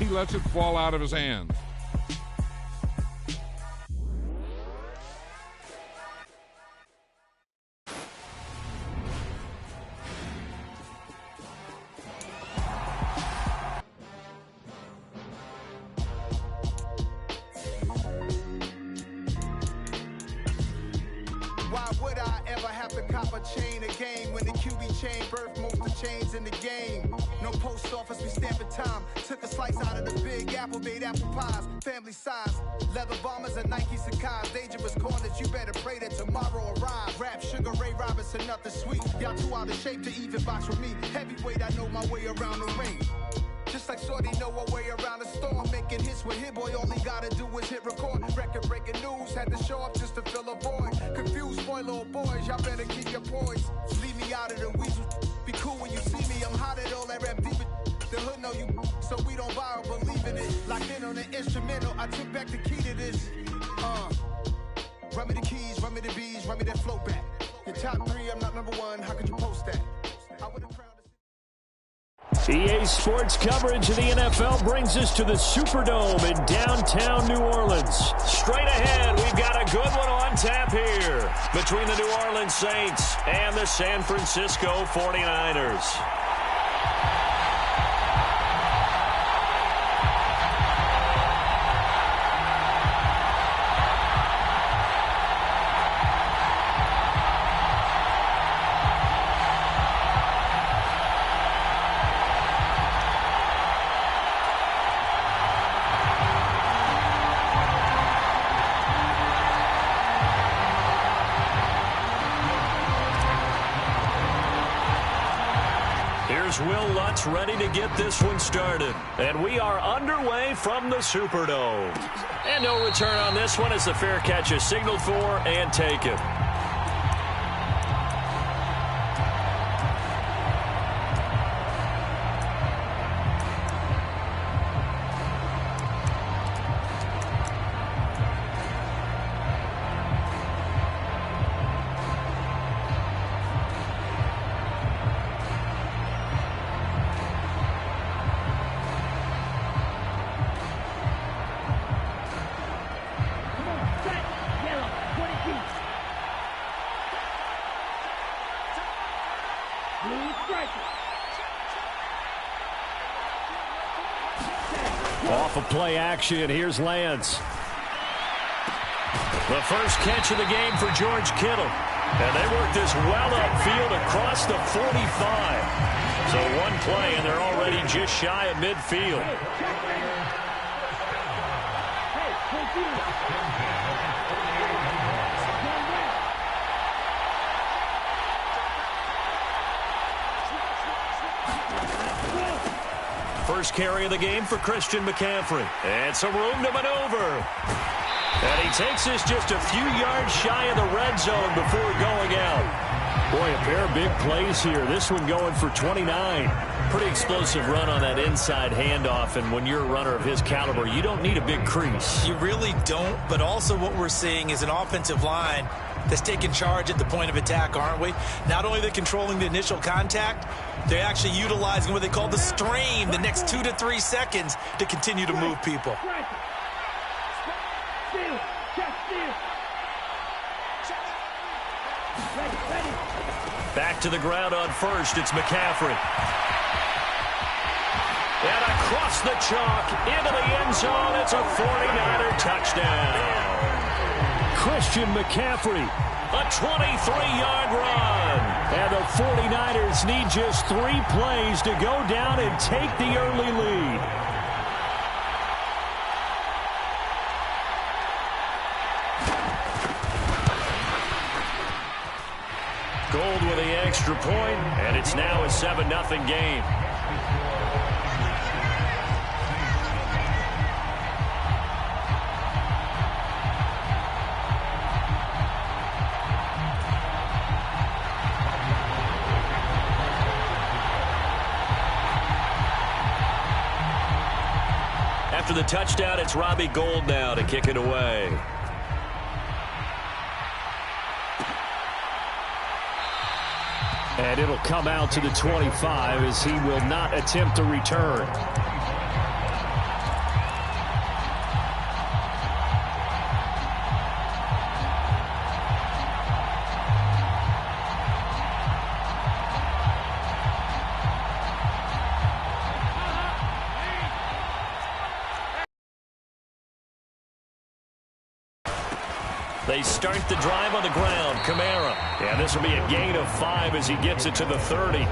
he lets it fall out of his hands. Why would I ever have to cop a chain a game when the QB chain birthed most of chains in the game? No post office, we stamping time. Took a slice out of the big apple, made apple pies, family size. Leather bombers and Nike Sacai's. Dangerous corners, you better pray that tomorrow arrives. Rap, Sugar Ray Robinson, nothing sweet. Y'all too out of shape to even box with me. Heavyweight, I know my way around the ring. Just like Shorty know her way around the storm. Making hits with Hit Boy, all he gotta do is hit record. Record-breaking news, had to show up just to fill a void. Confused, spoiled little boys, y'all better keep your poise. Leave me out of the weasel. Be cool when you see me, I'm hot at all that rap deep. The hood know you, so we don't borrow, believe in it. Locked in on the instrumental, I took back the key to this. Run me the keys, run me the bees, run me that flow back. Your top 3, I'm not number 1, how could you post that? I would've crowned EA Sports coverage of the NFL brings us to the Superdome in downtown New Orleans. Straight ahead, we've got a good one on tap here between the New Orleans Saints and the San Francisco 49ers. Will Lutz ready to get this one started. And we are underway from the Superdome. And no return on this one as the fair catch is signaled for and taken. Off of play action, here's Lance. The first catch of the game for George Kittle. And they work this well upfield across the 45. So one play, and they're already just shy of midfield. First carry of the game for Christian McCaffrey. And some room to maneuver. And he takes this just a few yards shy of the red zone before going out. Boy, a pair of big plays here. This one going for 29. Pretty explosive run on that inside handoff, and when you're a runner of his caliber, you don't need a big crease. You really don't, but also what we're seeing is an offensive line that's taking charge at the point of attack, aren't we? Not only are they controlling the initial contact, they're actually utilizing what they call the strain, the next 2 to 3 seconds, to continue to move people. Back to the ground on first, it's McCaffrey. And across the chalk, into the end zone, it's a 49er touchdown. Christian McCaffrey, a 23-yard run. And the 49ers need just 3 plays to go down and take the early lead. Gold with the extra point, and it's now a 7-0 game. After the touchdown, it's Robbie Gould now to kick it away. And it'll come out to the 25 as he will not attempt to return. They start the drive on the ground. Kamara. And this will be a gain of 5 as he gets it to the 30.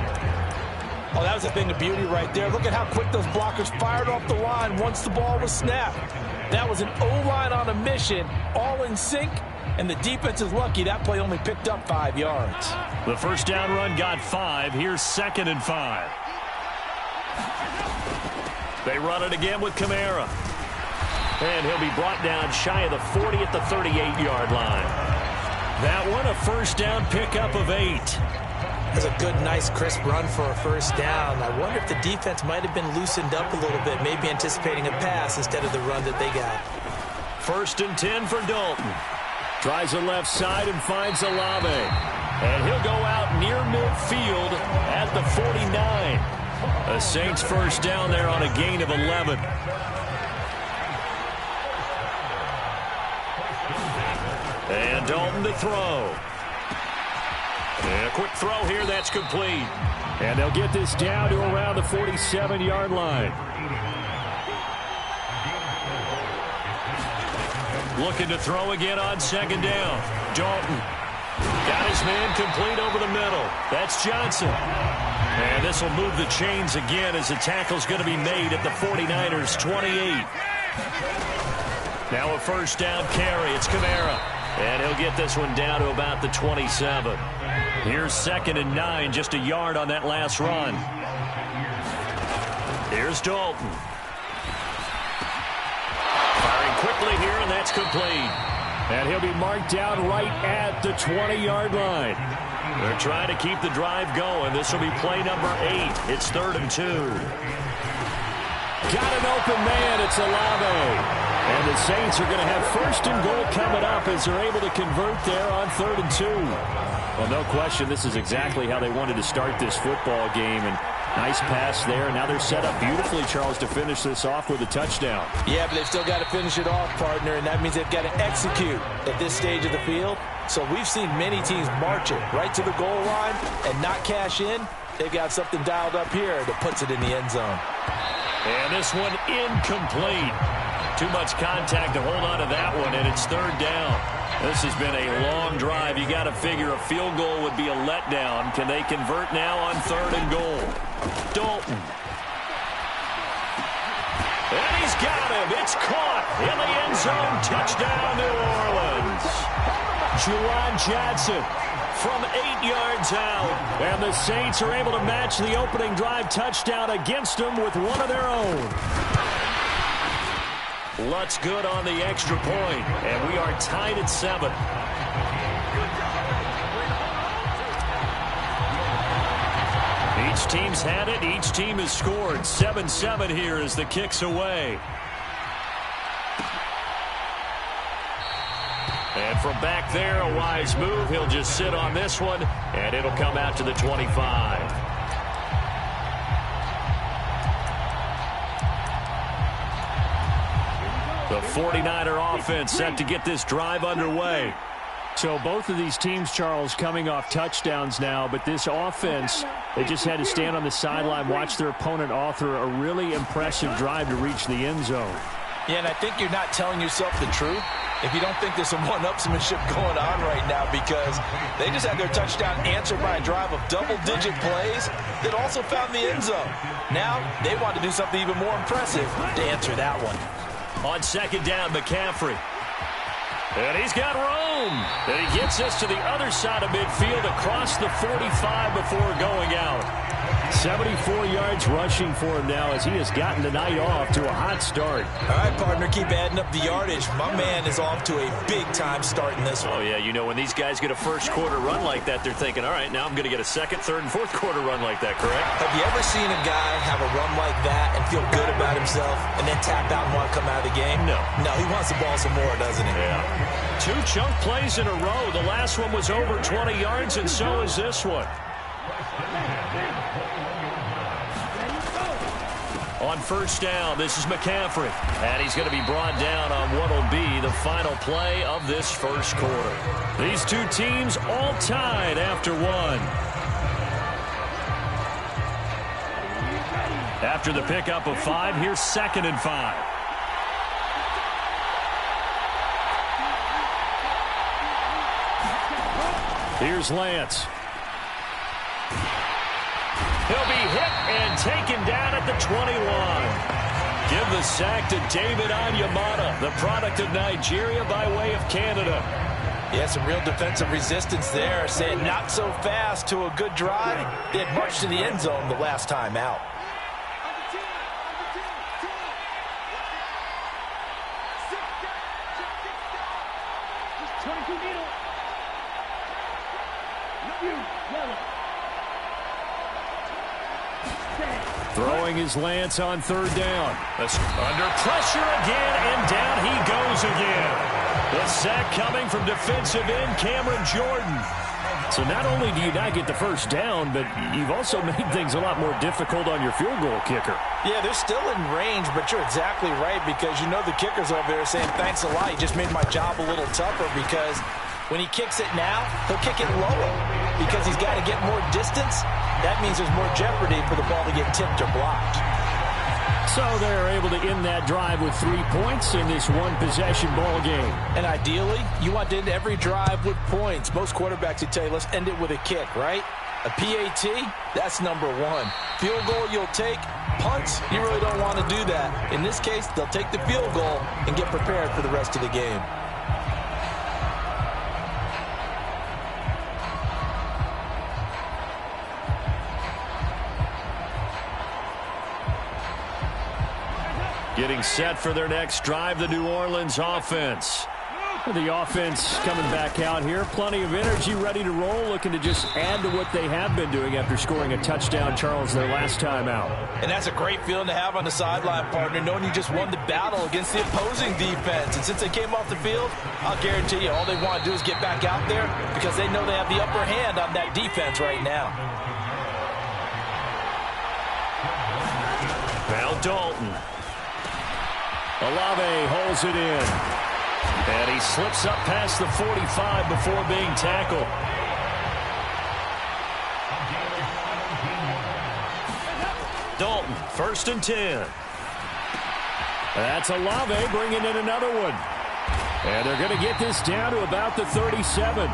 Oh, that was a thing of beauty right there. Look at how quick those blockers fired off the line once the ball was snapped. That was an O-line on a mission, all in sync, and the defense is lucky that play only picked up 5 yards. The first down run got 5. Here's 2nd and 5. They run it again with Kamara. And he'll be brought down shy of the 40 at the 38-yard line. That one, a first down pickup of 8. That's a good, nice, crisp run for a first down. I wonder if the defense might have been loosened up a little bit, maybe anticipating a pass instead of the run that they got. 1st and 10 for Dalton. Tries the left side and finds Olave. And he'll go out near midfield at the 49. The Saints first down there on a gain of 11. And Dalton to throw. And a quick throw here, that's complete. And they'll get this down to around the 47-yard line. Looking to throw again on 2nd down. Dalton got his man complete over the middle. That's Johnson. And this will move the chains again as the tackle's going to be made at the 49ers' 28. Now a first down carry. It's Kamara. And he'll get this one down to about the 27. Here's 2nd and 9, just a yard on that last run. Here's Dalton. Firing quickly here, and that's complete. And he'll be marked down right at the 20-yard line. They're trying to keep the drive going. This will be play number 8. It's 3rd and 2. Got an open man. It's Olave. And the Saints are going to have 1st and goal coming up as they're able to convert there on 3rd and 2. Well, no question, this is exactly how they wanted to start this football game. And nice pass there. Now they're set up beautifully, Charles, to finish this off with a touchdown. Yeah, but they've still got to finish it off, partner, and that means they've got to execute at this stage of the field. So we've seen many teams march it right to the goal line and not cash in. They've got something dialed up here that puts it in the end zone. And this one incomplete. Too much contact to hold on to that one, and it's 3rd down. This has been a long drive. You got to figure a field goal would be a letdown. Can they convert now on 3rd and goal? Dalton. And he's got him. It's caught in the end zone. Touchdown, New Orleans. Juwan Johnson from 8 yards out. And the Saints are able to match the opening drive touchdown against them with one of their own. Lutz good on the extra point, and we are tied at 7. Each team's had it. Each team has scored. 7-7 here as the kick's away. And from back there, a wise move. He'll just sit on this one, and it'll come out to the 25. The 49er offense set to get this drive underway. So both of these teams, Charles, coming off touchdowns now, but this offense, they just had to stand on the sideline, watch their opponent author a really impressive drive to reach the end zone. Yeah, and I think you're not telling yourself the truth if you don't think there's some one-upsmanship going on right now, because they just had their touchdown answered by a drive of double-digit plays that also found the end zone. Now they want to do something even more impressive to answer that one. On 2nd down, McCaffrey. And he's got room. And he gets us to the other side of midfield across the 45 before going out. 74 yards rushing for him now as he has gotten the night off to a hot start. All right, partner, keep adding up the yardage. My man is off to a big-time start in this one. Oh, yeah, you know, when these guys get a first-quarter run like that, they're thinking, all right, now I'm going to get a second, third, and fourth-quarter run like that, correct? Have you ever seen a guy have a run like that and feel good about himself and then tap out and want to come out of the game? No. No, he wants the ball some more, doesn't he? Yeah. 2 chunk plays in a row. The last one was over 20 yards, and so is this one. On first down, this is McCaffrey. And he's going to be brought down on what will be the final play of this first quarter. These two teams all tied after one. After the pickup of 5, here's 2nd and 5. Here's Lance. He'll be hit and taken down at the 21. Give the sack to David Onyemata, the product of Nigeria by way of Canada. Yeah, some real defensive resistance there. Saying not so fast to a good drive. They had marched to the end zone the last time out. Throwing his Lance on third down. Under pressure again, and down he goes again. The sack coming from defensive end Cameron Jordan. So not only do you not get the first down, but you've also made things a lot more difficult on your field goal kicker. Yeah, they're still in range, but you're exactly right, because you know the kicker's over there saying, thanks a lot, you just made my job a little tougher, because when he kicks it now, he'll kick it lower because he's got to get more distance. That means there's more jeopardy for the ball to get tipped or blocked. So they're able to end that drive with 3 points in this one-possession ball game. And ideally, you want to end every drive with points. Most quarterbacks would tell you, let's end it with a kick, right? A PAT, that's number one. Field goal you'll take. Punts, you really don't want to do that. In this case, they'll take the field goal and get prepared for the rest of the game. Getting set for their next drive, the New Orleans offense. The offense coming back out here. Plenty of energy, ready to roll, looking to just add to what they have been doing after scoring a touchdown, Charles, their last time out. And that's a great feeling to have on the sideline, partner, knowing you just won the battle against the opposing defense. And since they came off the field, I'll guarantee you all they want to do is get back out there because they know they have the upper hand on that defense right now. Now Dalton. Olave holds it in. And he slips up past the 45 before being tackled. Dalton, 1st and 10. That's Olave bringing in another one. And they're going to get this down to about the 37.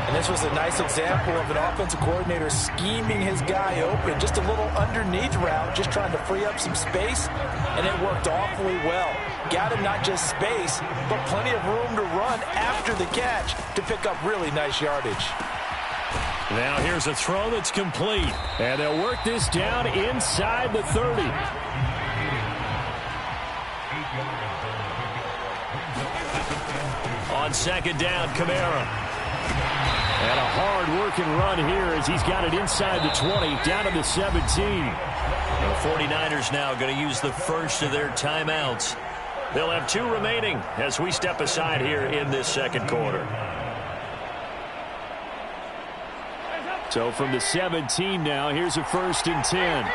And this was a nice example of an offensive coordinator scheming his guy open. Just a little underneath route, just trying to free up some space, and it worked awfully well. Got him not just space, but plenty of room to run after the catch to pick up really nice yardage. Now here's a throw that's complete. And they'll work this down inside the 30. On 2nd down, Kamara. And a hard-working run here as he's got it inside the 20, down to the 17. The 49ers now going to use the first of their timeouts. They'll have 2 remaining as we step aside here in this second quarter. So from the 17 now, here's a 1st and 10.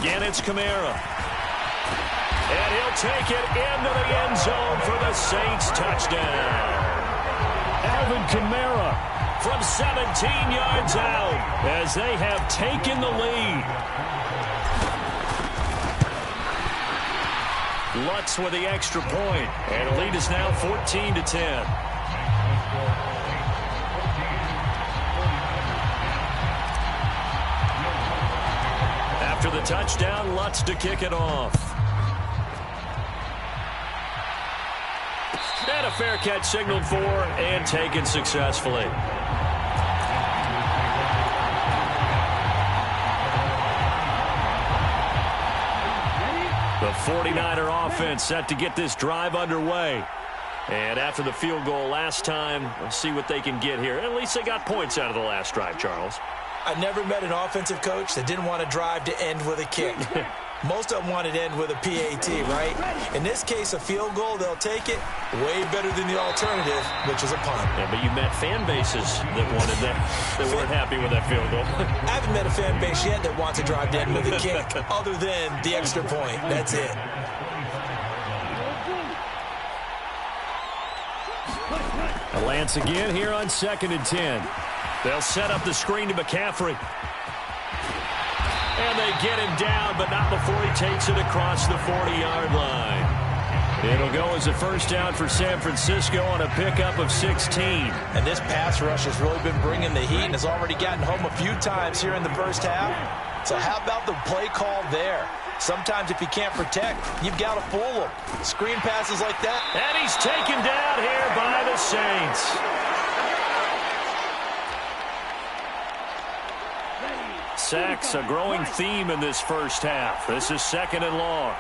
Again, it's Kamara. And he'll take it into the end zone for the Saints touchdown. Alvin Kamara from 17 yards out as they have taken the lead. Lutz with the extra point, and the lead is now 14-10. After the touchdown, Lutz to kick it off. And a fair catch signaled for and taken successfully. The 49er offense set to get this drive underway. And after the field goal last time, we'll see what they can get here. At least they got points out of the last drive, Charles. I never met an offensive coach that didn't want to drive to end with a kick. Most of them wanted to end with a PAT, right? In this case, a field goal, they'll take it way better than the alternative, which is a punt. Yeah, but you met fan bases that wanted that, that weren't happy with that field goal. I haven't met a fan base yet that wants to drive to end with a kick, other than the extra point. That's it. Lance again here on 2nd and 10. They'll set up the screen to McCaffrey. And they get him down, but not before he takes it across the 40-yard line. It'll go as a first down for San Francisco on a pickup of 16. And this pass rush has really been bringing the heat and has already gotten home a few times here in the first half. So how about the play call there? Sometimes if you can't protect, you've got to fool them. Screen passes like that. And he's taken down here by the Saints. Sacks, a growing theme in this first half. This is 2nd and long.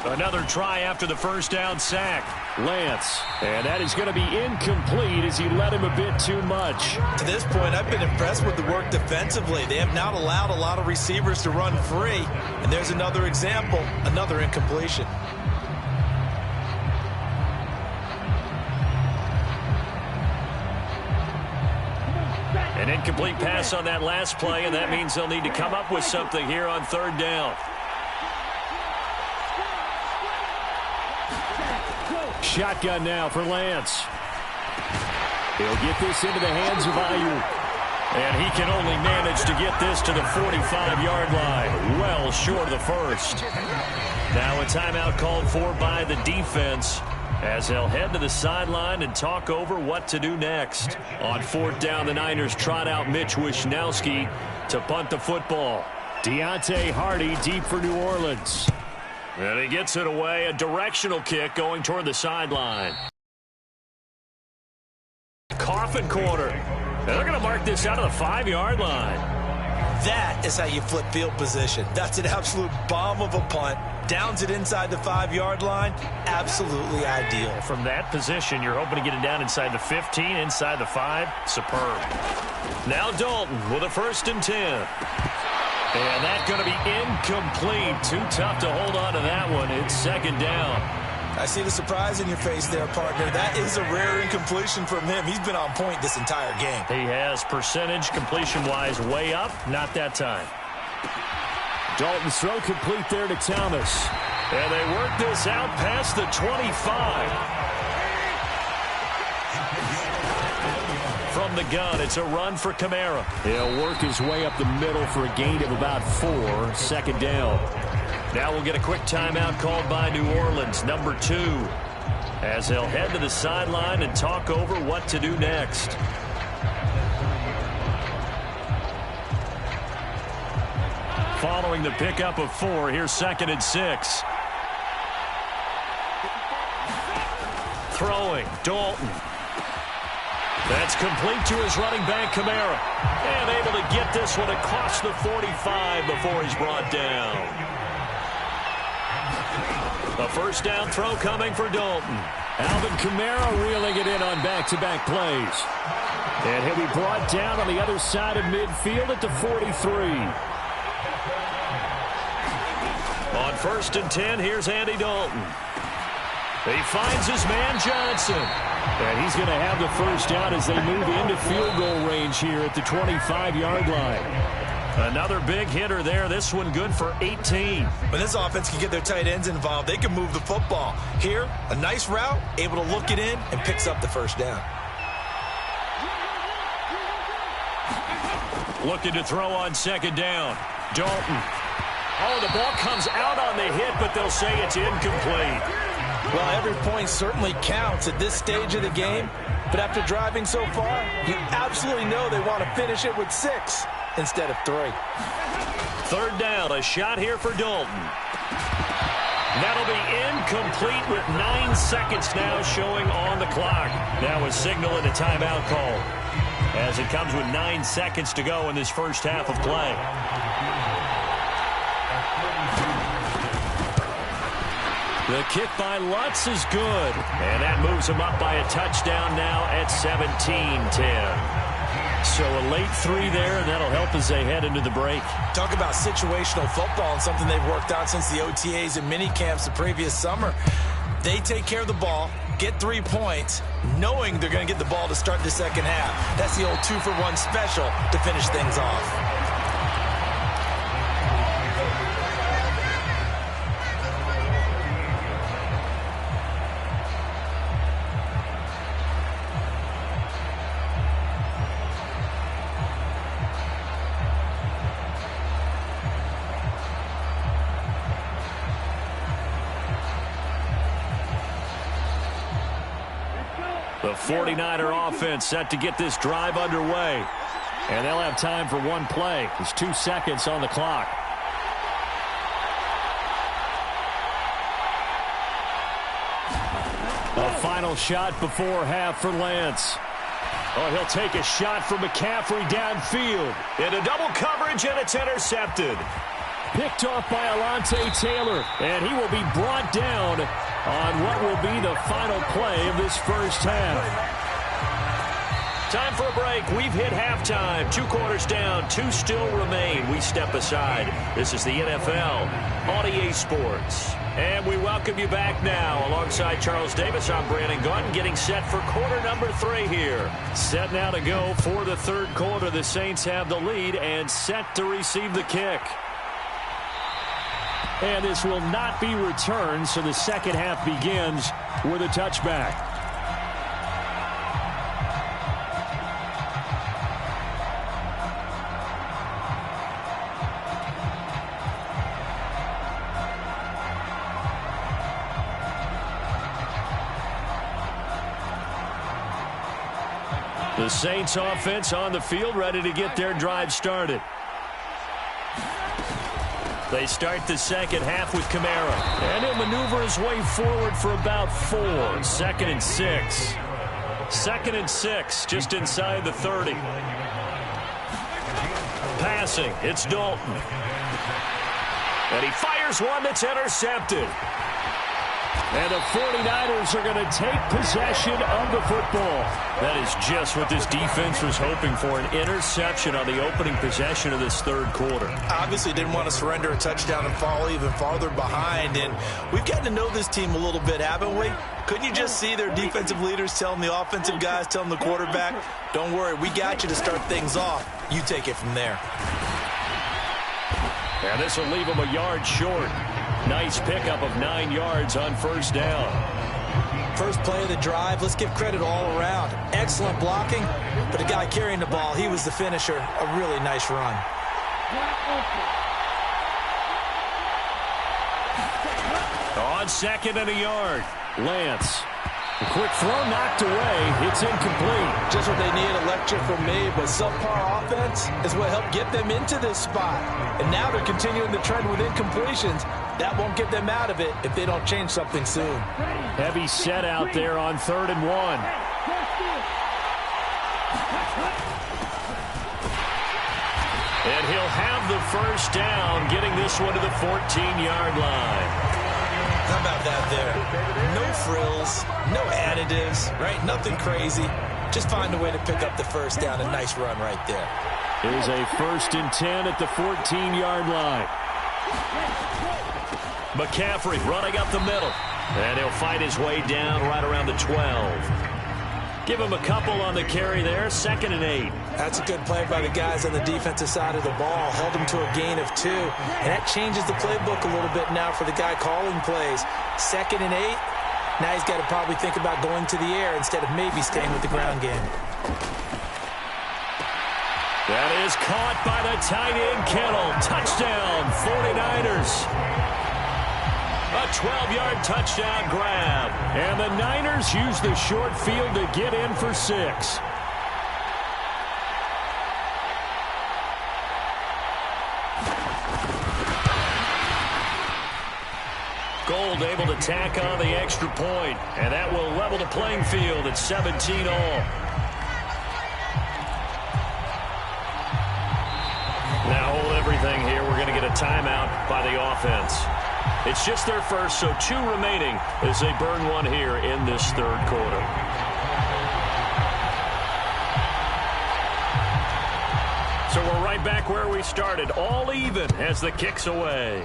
Another try after the first down sack. Lance. And that is going to be incomplete as he led him a bit too much. To this point, I've been impressed with the work defensively. They have not allowed a lot of receivers to run free. And there's another example, another incompletion. An incomplete pass on that last play, and that means they'll need to come up with something here on 3rd down. Shotgun now for Lance. He'll get this into the hands of Ayuk. And he can only manage to get this to the 45-yard line. Well short of the first. Now a timeout called for by the defense as they'll head to the sideline and talk over what to do next. On 4th down, the Niners trot out Mitch Wishnowsky to punt the football. Deontay Hardy deep for New Orleans. And he gets it away, a directional kick going toward the sideline. Coffin corner. And they're going to mark this out of the 5-yard line. That is how you flip field position. That's an absolute bomb of a punt. Downs it inside the 5-yard line. Absolutely ideal. From that position, you're hoping to get it down inside the 15, inside the 5. Superb. Now Dalton with a 1st and 10. And that's going to be incomplete. Too tough to hold on to that one. It's 2nd down. I see the surprise in your face there, partner. That is a rare incompletion from him. He's been on point this entire game. He has percentage completion-wise way up. Not that time. Dalton's throw complete there to Thomas. And they work this out past the 25. From the gun, it's a run for Kamara. He'll work his way up the middle for a gain of about 4. 2nd down. Now we'll get a quick timeout called by New Orleans, number 2, as they'll head to the sideline and talk over what to do next. Following the pickup of 4, here's 2nd and 6. Throwing, Dalton. That's complete to his running back, Kamara. And able to get this one across the 45 before he's brought down. A 1st down throw coming for Dalton. Alvin Kamara reeling it in on back-to-back plays. And he'll be brought down on the other side of midfield at the 43. On 1st and 10, here's Andy Dalton. He finds his man Johnson. And he's going to have the 1st down as they move into field goal range here at the 25-yard line. Another big hitter there. This one good for 18. When this offense can get their tight ends involved, they can move the football. Here, a nice route, able to look it in, and picks up the 1st down. Looking to throw on 2nd down. Dalton. Oh, the ball comes out on the hit, but they'll say it's incomplete. Well, every point certainly counts at this stage of the game. But after driving so far, you absolutely know they want to finish it with 6 instead of 3. 3rd down, a shot here for Dalton. That'll be incomplete with 9 seconds now showing on the clock. Now a signal and a timeout call as it comes with 9 seconds to go in this first half of play. The kick by Lutz is good. And that moves him up by a touchdown now at 17-10. So a late 3 there, and that'll help as they head into the break. Talk about situational football and something they've worked on since the OTAs and mini camps the previous summer. They take care of the ball, get 3 points, knowing they're going to get the ball to start the second half. That's the old 2-for-1 special to finish things off. The 49er offense set to get this drive underway. And they'll have time for one play. There's 2 seconds on the clock. A final shot before half for Lance. Oh, he'll take a shot from McCaffrey downfield. Into double coverage, and it's intercepted. Picked off by Alontae Taylor, and he will be brought down on what will be the final play of this first half. Time for a break. We've hit halftime. 2 quarters down, 2 still remain. We step aside. This is the NFL on EA Sports. And we welcome you back now. Alongside Charles Davis, I'm Brandon Gaudin, getting set for quarter number 3 here. Set now to go for the third quarter. The Saints have the lead and set to receive the kick. And this will not be returned, so the second half begins with a touchback. The Saints offense on the field, ready to get their drive started. They start the second half with Kamara. And he'll maneuver his way forward for about 4. 2nd and 6. 2nd and 6, just inside the 30. Passing, it's Dalton. And he fires one that's intercepted. And the 49ers are going to take possession of the football. That is just what this defense was hoping for, an interception on the opening possession of this third quarter. Obviously didn't want to surrender a touchdown and fall even farther behind. And we've gotten to know this team a little bit, haven't we? Couldn't you just see their defensive leaders telling the offensive guys, telling the quarterback, don't worry, we got you to start things off. You take it from there. And this will leave him a yard short. Nice pickup of 9 yards on first down. First play of the drive, let's give credit all around. Excellent blocking, but the guy carrying the ball, he was the finisher. A really nice run. On 2nd and a yard, Lance. A quick throw knocked away. It's incomplete. Just what they need, electric from me, but subpar offense is what helped get them into this spot. And now they're continuing the trend with incompletions. That won't get them out of it if they don't change something soon. Heavy set out there on 3rd and 1. And he'll have the first down, getting this one to the 14-yard line. How about that there? No frills, no additives, right? Nothing crazy. Just find a way to pick up the first down. A nice run right there. It is a 1st and 10 at the 14-yard line. McCaffrey running up the middle. And he'll fight his way down right around the 12. Give him a couple on the carry there. 2nd and 8. That's a good play by the guys on the defensive side of the ball. Held him to a gain of 2. And that changes the playbook a little bit now for the guy calling plays. 2nd and 8. Now he's got to probably think about going to the air instead of maybe staying with the ground game. That is caught by the tight end, Kittle. Touchdown, 49ers. A 12-yard touchdown grab. And the Niners use the short field to get in for 6. Gold able to tack on the extra point. And that will level the playing field at 17 all. Now hold everything here. We're going to get a timeout by the offense. It's just their first, so 2 remaining as they burn one here in this third quarter. So we're right back where we started, all even as the kick's away.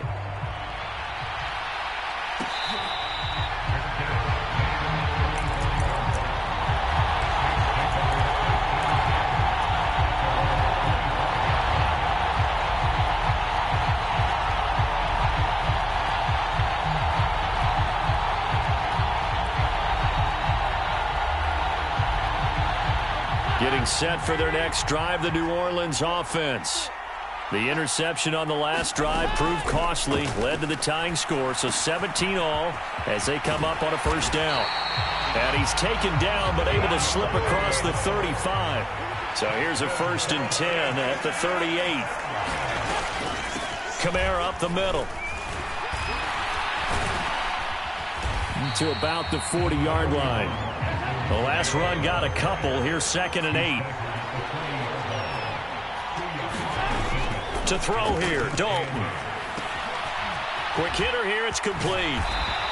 Getting set for their next drive, the New Orleans offense. The interception on the last drive proved costly, led to the tying score, so 17 all as they come up on a first down. And he's taken down but able to slip across the 35. So here's a 1st and 10 at the 38. Kamara up the middle. To about the 40-yard line. The last run got a couple. Here's 2nd and 8. To throw here, Dalton. Quick hitter here, it's complete.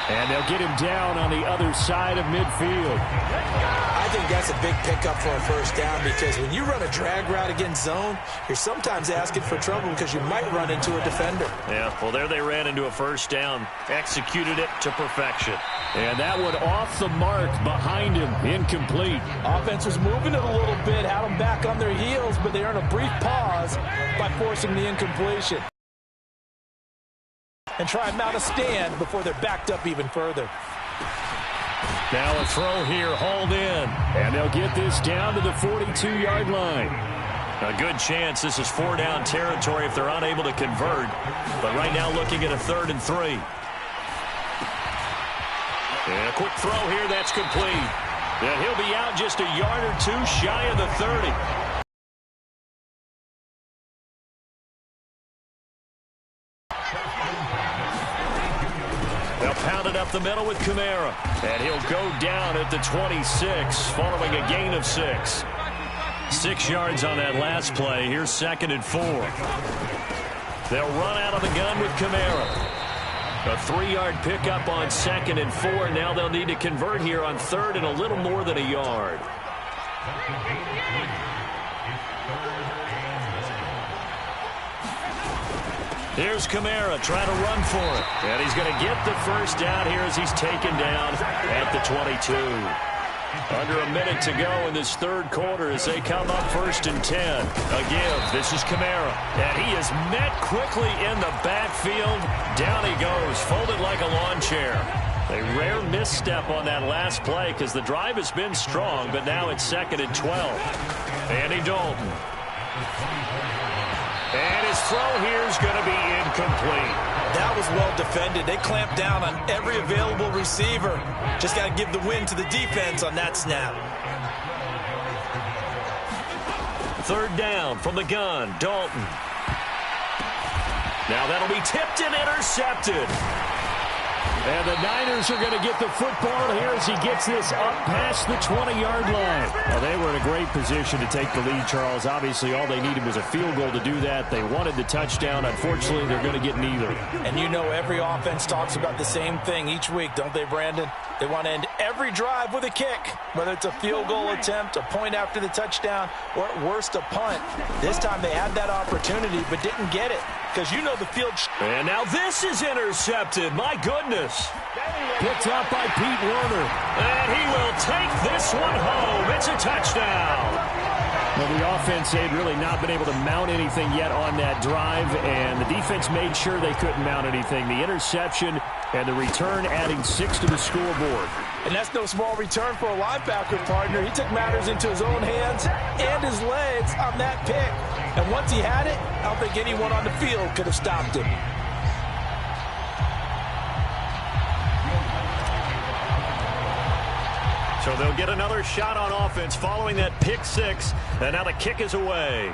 And they'll get him down on the other side of midfield. I think that's a big pickup for a first down because when you run a drag route against zone, you're sometimes asking for trouble because you might run into a defender. Yeah, well, there they ran into a first down. Executed it to perfection. And that one off the mark behind him, incomplete. Offense was moving it a little bit, had them back on their heels, but they earned a brief pause by forcing the incompletion. And try and mount a stand before they're backed up even further. Now a throw here, hauled in. And they'll get this down to the 42-yard line. A good chance this is 4-down territory if they're unable to convert. But right now looking at a 3rd and 3. And a quick throw here, that's complete. And he'll be out just a yard or two shy of the 30. They'll pound it up the middle with Kamara. And he'll go down at the 26 following a gain of 6. 6 yards on that last play. Here's 2nd and 4. They'll run out of the gun with Kamara. A 3-yard pickup on 2nd and 4. Now they'll need to convert here on 3rd and a little more than a yard. Here's Kamara trying to run for it. And he's going to get the first down here as he's taken down at the 22. Under a minute to go in this 3rd quarter as they come up 1st and 10. A give. This is Kamara. And he is met quickly in the backfield. Down he goes, folded like a lawn chair. A rare misstep on that last play because the drive has been strong, but now it's 2nd and 12. Andy Dalton. And his throw here is going to be incomplete. That was well defended. They clamped down on every available receiver. Just got to give the win to the defense on that snap. 3rd down from the gun, Dalton. Now that'll be tipped and intercepted. And the Niners are going to get the football here as he gets this up past the 20-yard line. Well, they were in a great position to take the lead, Charles. Obviously, all they needed was a field goal to do that. They wanted the touchdown. Unfortunately, they're going to get neither. And you know every offense talks about the same thing each week, don't they, Brandon? They want to end every drive with a kick, whether it's a field goal attempt, a point after the touchdown, or at worst, a punt. This time they had that opportunity but didn't get it because you know the field. And now this is intercepted. My goodness. Picked up by Pete Werner. And he will take this one home. It's a touchdown. Well, the offense had really not been able to mount anything yet on that drive, and the defense made sure they couldn't mount anything. The interception and the return adding 6 to the scoreboard. And that's no small return for a linebacker partner. He took matters into his own hands and his legs on that pick. And once he had it, I don't think anyone on the field could have stopped him. So they'll get another shot on offense following that pick 6, and now the kick is away.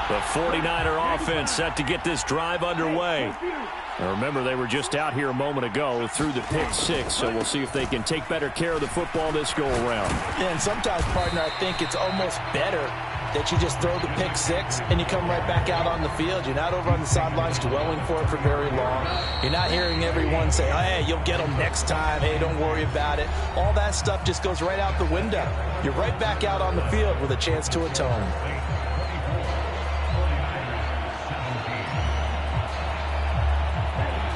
The 49er offense set to get this drive underway. Now remember, they were just out here a moment ago through the pick 6, so we'll see if they can take better care of the football this go-around. Yeah, and sometimes, partner, I think it's almost better that you just throw the pick 6 and you come right back out on the field. You're not over on the sidelines dwelling for it for very long. You're not hearing everyone say, hey, you'll get them next time. Hey, don't worry about it. All that stuff just goes right out the window. You're right back out on the field with a chance to atone.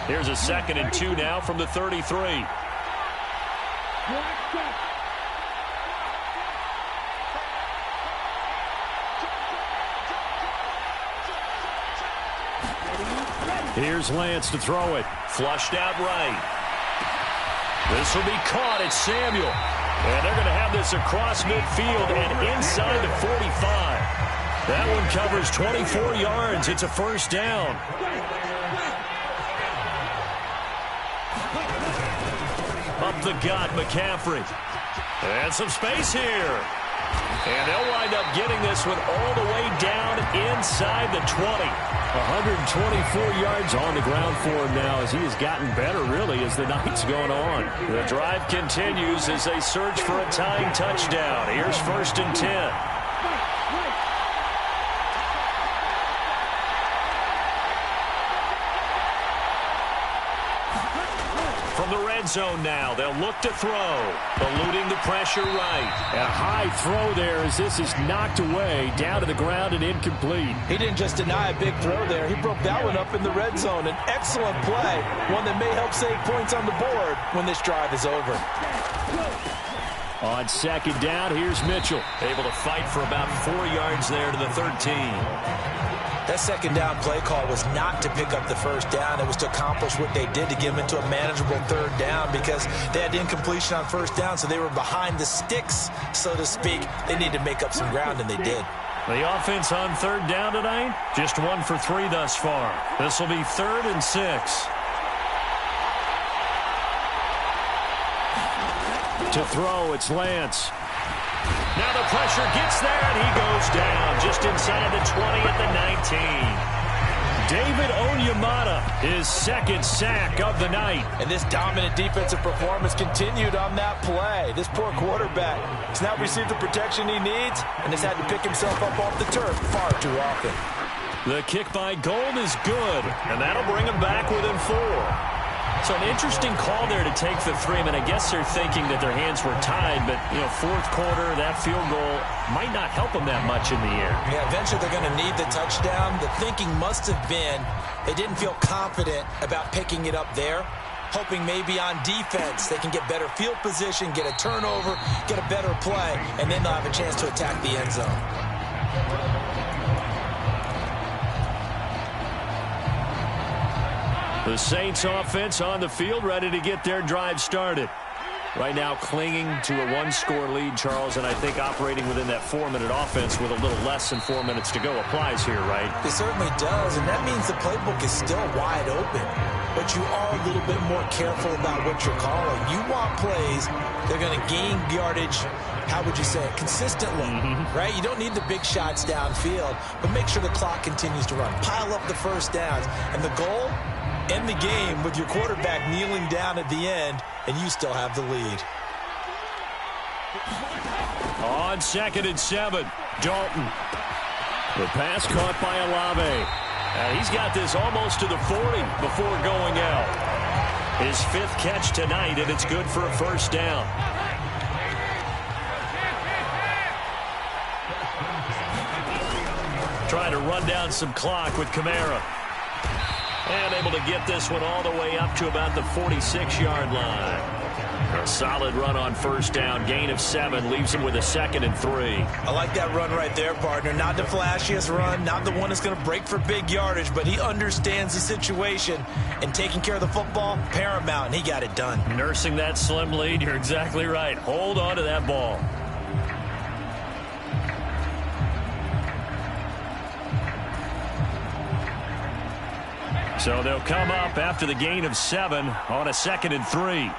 Here's a 2nd and 2 now from the 33. Here's Lance to throw it. Flushed out right. This will be caught. It's Samuel. And they're going to have this across midfield and inside the 45. That one covers 24 yards. It's a first down. Up the gut, McCaffrey. And some space here. And they'll wind up getting this one all the way down inside the 20. 124 yards on the ground for him now as he has gotten better, really, as the night's gone on. The drive continues as they search for a tying touchdown. Here's 1st and 10. From the red zone now, they'll look to throw. Eluding the pressure right. And a high throw there as this is knocked away, down to the ground and incomplete. He didn't just deny a big throw there. He broke that one up in the red zone. An excellent play, one that may help save points on the board when this drive is over. On 2nd down, here's Mitchell. Able to fight for about 4 yards there to the 13. That 2nd down play call was not to pick up the 1st down. It was to accomplish what they did to get them into a manageable 3rd down because they had incompletion on 1st down, so they were behind the sticks, so to speak. They needed to make up some ground, and they did. The offense on 3rd down tonight, just 1 for 3 thus far. This will be 3rd and 6. To throw, it's Lance. Now the pressure gets there, and he goes down just inside the 20 at the 19. David Onyemata, his 2nd sack of the night. And this dominant defensive performance continued on that play. This poor quarterback has not received the protection he needs and has had to pick himself up off the turf far too often. The kick by Gold is good, and that'll bring him back within 4. So an interesting call there to take the 3. I mean, I guess they're thinking that their hands were tied, but, 4th quarter, that field goal might not help them that much in the air. Yeah, eventually they're going to need the touchdown. The thinking must have been they didn't feel confident about picking it up there, hoping maybe on defense they can get better field position, get a turnover, get a better play, and then they'll have a chance to attack the end zone. The Saints offense on the field, ready to get their drive started. Right now clinging to a 1-score lead, Charles, and I think operating within that 4-minute offense with a little less than 4 minutes to go applies here, right? It certainly does, and that means the playbook is still wide open. But you are a little bit more careful about what you're calling. You want plays they're going to gain yardage, how would you say it, consistently, right? You don't need the big shots downfield, but make sure the clock continues to run. Pile up the 1st downs, and the goal, end the game with your quarterback kneeling down at the end, and you still have the lead. On 2nd and 7, Dalton. The pass caught by Olave. He's got this almost to the 40 before going out. His 5th catch tonight, and it's good for a 1st down. Trying to run down some clock with Kamara. And able to get this one all the way up to about the 46-yard line. A solid run on 1st down. Gain of 7 leaves him with a 2nd and 3. I like that run right there, partner. Not the flashiest run, not the one that's going to break for big yardage, but he understands the situation, and taking care of the football, paramount, and he got it done. Nursing that slim lead, you're exactly right. Hold on to that ball. So they'll come up after the gain of 7 on a 2nd and 3.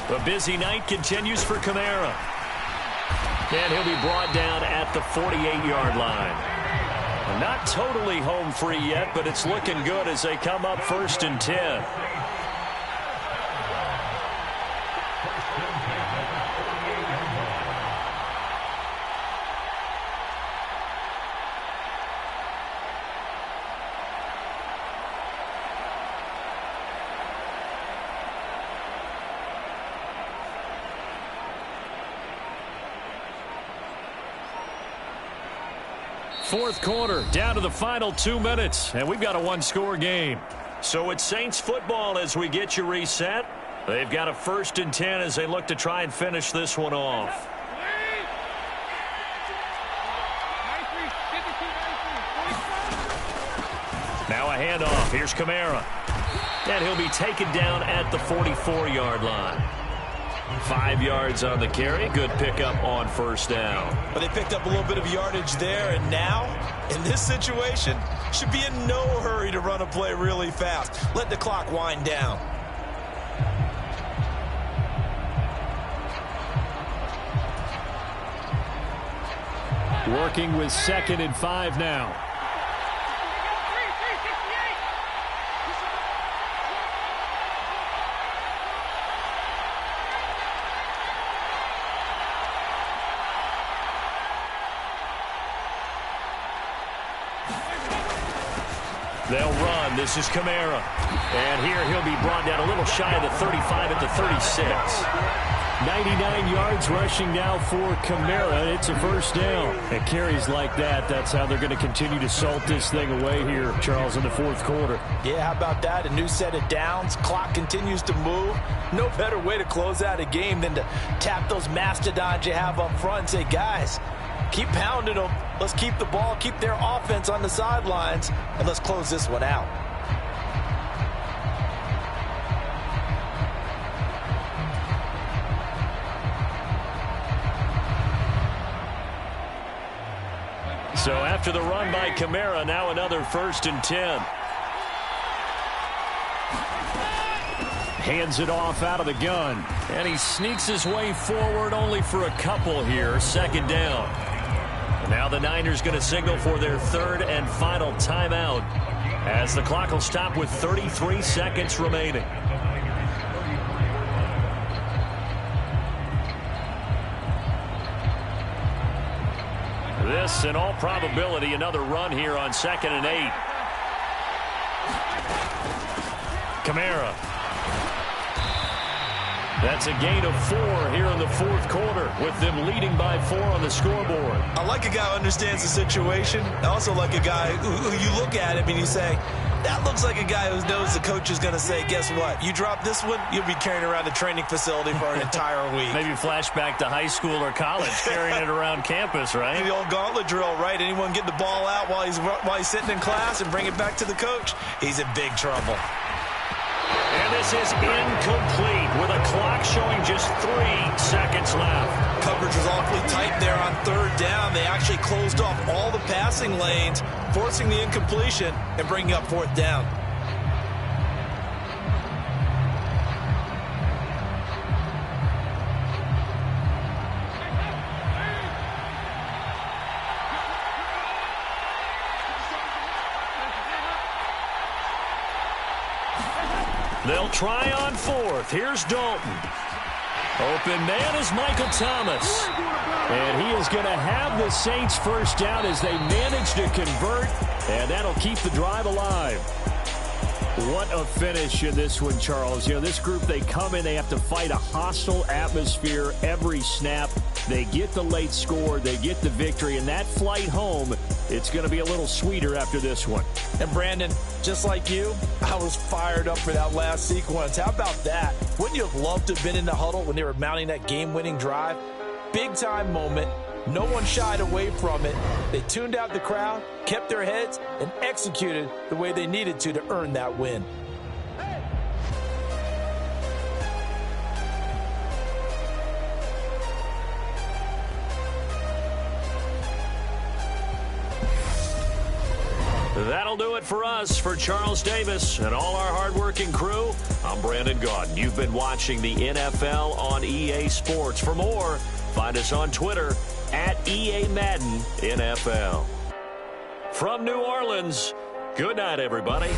The busy night continues for Kamara. And he'll be brought down at the 48-yard line. Not totally home free yet, but it's looking good as they come up 1st and 10. Fourth quarter, down to the final 2 minutes, and we've got a 1-score game. So it's Saints football as we get you reset. They've got a 1st and 10 as they look to try and finish this one off. Now a handoff. Here's Kamara. And he'll be taken down at the 44-yard line. 5 yards on the carry. Good pickup on first down. But they picked up a little bit of yardage there, and now, in this situation, should be in no hurry to run a play really fast. Let the clock wind down. Working with 2nd and 5 now. They'll run. This is Kamara. And here he'll be brought down a little shy of the 35 at the 36. 99 yards rushing now for Kamara. It's a first down. And carries like that, that's how they're going to continue to salt this thing away here, Charles, in the fourth quarter. Yeah, how about that? A new set of downs. Clock continues to move. No better way to close out a game than to tap those mastodons you have up front and say, guys, keep pounding them. Let's keep the ball, keep their offense on the sidelines, and let's close this one out. So after the run by Kamara, now another 1st and 10. Hands it off out of the gun. And he sneaks his way forward only for a couple here. 2nd down. And now the Niners going to signal for their 3rd and final timeout as the clock will stop with 33 seconds remaining. This, in all probability, another run here on 2nd and 8. Kamara. That's a gain of 4 here in the fourth quarter with them leading by 4 on the scoreboard. I like a guy who understands the situation. I also like a guy who you look at him and you say, that looks like a guy who knows the coach is going to say, guess what? You drop this one, you'll be carrying around the training facility for an entire week. Maybe flashback to high school or college, carrying it around campus, right? The old gauntlet drill, right? Anyone get the ball out while he's sitting in class and bring it back to the coach? He's in big trouble. And this is incomplete with a clock showing just 3 seconds left. Coverage was awfully tight there on 3rd down. They actually closed off all the passing lanes, forcing the incompletion and bringing up 4th down. They'll try on 4th. Here's Dalton. Open man is Michael Thomas. And he is going to have the Saints first down as they manage to convert. And that'll keep the drive alive. What a finish in this one, Charles. You know, this group, they come in, they have to fight a hostile atmosphere every snap. They get the late score, they get the victory, and that flight home, it's going to be a little sweeter after this one. And Brandon, just like you, I was fired up for that last sequence. How about that? Wouldn't you have loved to have been in the huddle when they were mounting that game-winning drive? Big-time moment. No one shied away from it. They tuned out the crowd, kept their heads, and executed the way they needed to earn that win. That'll do it for us. For Charles Davis and all our hardworking crew, I'm Brandon Gaudin. You've been watching the NFL on EA Sports. For more, find us on Twitter at EA Madden NFL. From New Orleans, good night, everybody.